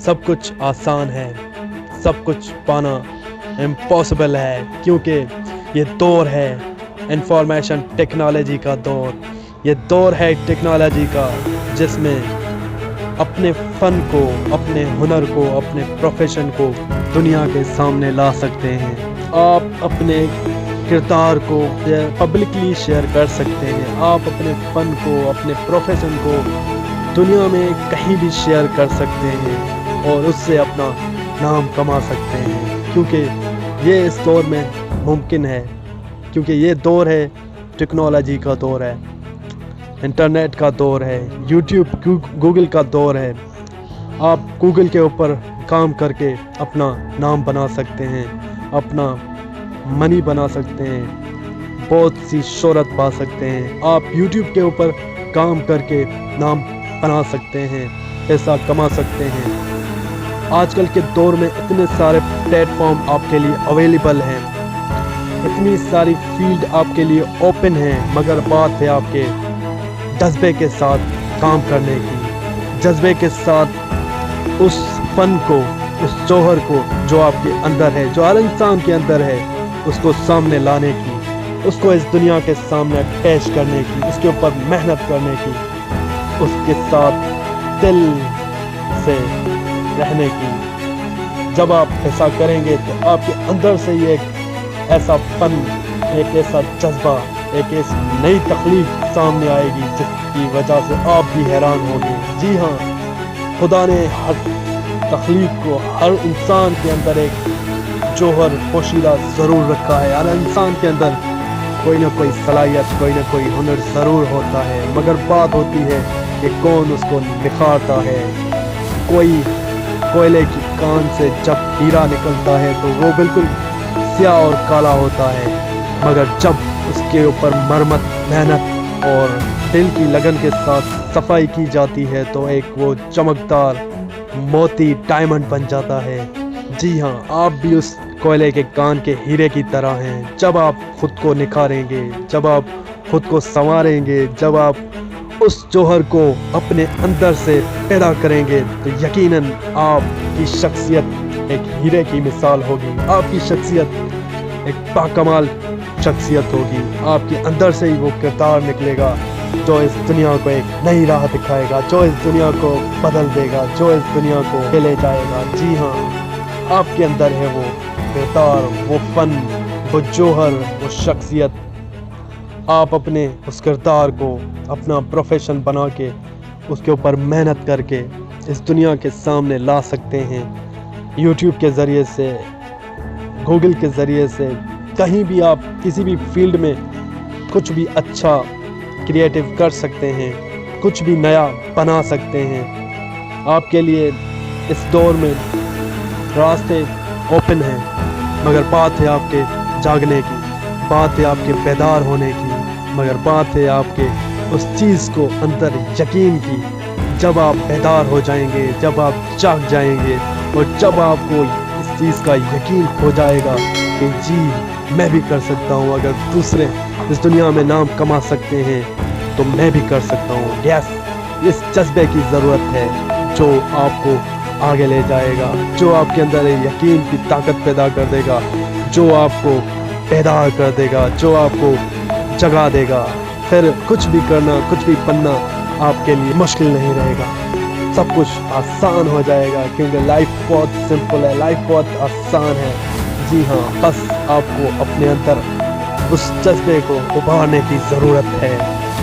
सब कुछ आसान है, सब कुछ पाना इम्पॉसिबल है, क्योंकि ये दौर है इंफॉर्मेशन टेक्नोलॉजी का दौर। ये दौर है टेक्नोलॉजी का जिसमें अपने फ़न को, अपने हुनर को, अपने प्रोफेशन को दुनिया के सामने ला सकते हैं। आप अपने किरदार को पब्लिकली शेयर कर सकते हैं। आप अपने फ़न को, अपने प्रोफेशन को दुनिया में कहीं भी शेयर कर सकते हैं और उससे अपना नाम कमा सकते हैं, क्योंकि ये इस दौर में मुमकिन है, क्योंकि ये दौर है टेक्नोलॉजी का दौर है, इंटरनेट का दौर है, यूट्यूब गूगल का दौर है। आप गूगल के ऊपर काम करके अपना नाम बना सकते हैं, अपना मनी बना सकते हैं, बहुत सी शोहरत पा सकते हैं। आप यूट्यूब के ऊपर काम करके नाम बना सकते हैं, पैसा कमा सकते हैं। आजकल के दौर में इतने सारे प्लेटफॉर्म आपके लिए अवेलेबल हैं, इतनी सारी फील्ड आपके लिए ओपन है, मगर बात है आपके जज्बे के साथ काम करने की, जज्बे के साथ उस फन को, उस जौहर को जो आपके अंदर है, जो हर इंसान के अंदर है, उसको सामने लाने की, उसको इस दुनिया के सामने पेश करने की, उसके ऊपर मेहनत करने की, उसके साथ दिल से रहने की। जब आप ऐसा करेंगे तो आपके अंदर से ये एक ऐसा फन, एक ऐसा जज्बा, एक ऐसी नई तख्लीक सामने आएगी जिसकी वजह से आप भी हैरान होंगे। जी हाँ, खुदा ने हर तख्लीक को, हर इंसान के अंदर एक जौहर पोशीदा ज़रूर रखा है। हर इंसान के अंदर कोई ना कोई सलाहियत, कोई ना कोई हुनर ज़रूर होता है, मगर बात होती है कि कौन उसको निखारता है। कोई कोयले की कान से जब हीरा निकलता है तो वो बिल्कुल स्याह और काला होता है, मगर जब उसके ऊपर मरमत, मेहनत और दिल की लगन के साथ सफाई की जाती है तो एक वो चमकदार मोती, डायमंड बन जाता है। जी हाँ, आप भी उस कोयले के कान के हीरे की तरह हैं। जब आप खुद को निखारेंगे, जब आप खुद को संवारेंगे, जब आप उस जौहर को अपने अंदर से पैदा करेंगे तो यकीनन आपकी शख्सियत एक हीरे की मिसाल होगी। आपकी शख्सियत एक बाकमाल शख्सियत होगी। आपके अंदर से ही वो किरदार निकलेगा जो इस दुनिया को एक नई राह दिखाएगा, जो इस दुनिया को बदल देगा, जो इस दुनिया को ले जाएगा। जी हाँ, आपके अंदर है वो किरदार, वो फन, वो जौहर, वो शख्सियत। आप अपने उस किरदार को अपना प्रोफेशन बना के, उसके ऊपर मेहनत करके इस दुनिया के सामने ला सकते हैं। यूट्यूब के ज़रिए से, गूगल के ज़रिए से, कहीं भी आप किसी भी फील्ड में कुछ भी अच्छा क्रिएटिव कर सकते हैं, कुछ भी नया बना सकते हैं। आपके लिए इस दौर में रास्ते ओपन हैं, मगर बात है आपके जागने की, बात है आपके बेदार होने की, मगर बात है आपके उस चीज़ को अंदर यकीन की। जब आप बेदार हो जाएंगे, जब आप जाग जाएंगे और जब आपको इस चीज़ का यकीन हो जाएगा कि जी मैं भी कर सकता हूँ, अगर दूसरे इस दुनिया में नाम कमा सकते हैं तो मैं भी कर सकता हूँ। यस, इस जज्बे की ज़रूरत है जो आपको आगे ले जाएगा, जो आपके अंदर यकीन की ताकत पैदा कर देगा, जो आपको बेदार कर देगा, जो आपको जगा देगा। फिर कुछ भी करना, कुछ भी बनना आपके लिए मुश्किल नहीं रहेगा, सब कुछ आसान हो जाएगा, क्योंकि लाइफ बहुत सिंपल है, लाइफ बहुत आसान है। जी हाँ, बस आपको अपने अंदर उस जज्बे को उभारने की ज़रूरत है।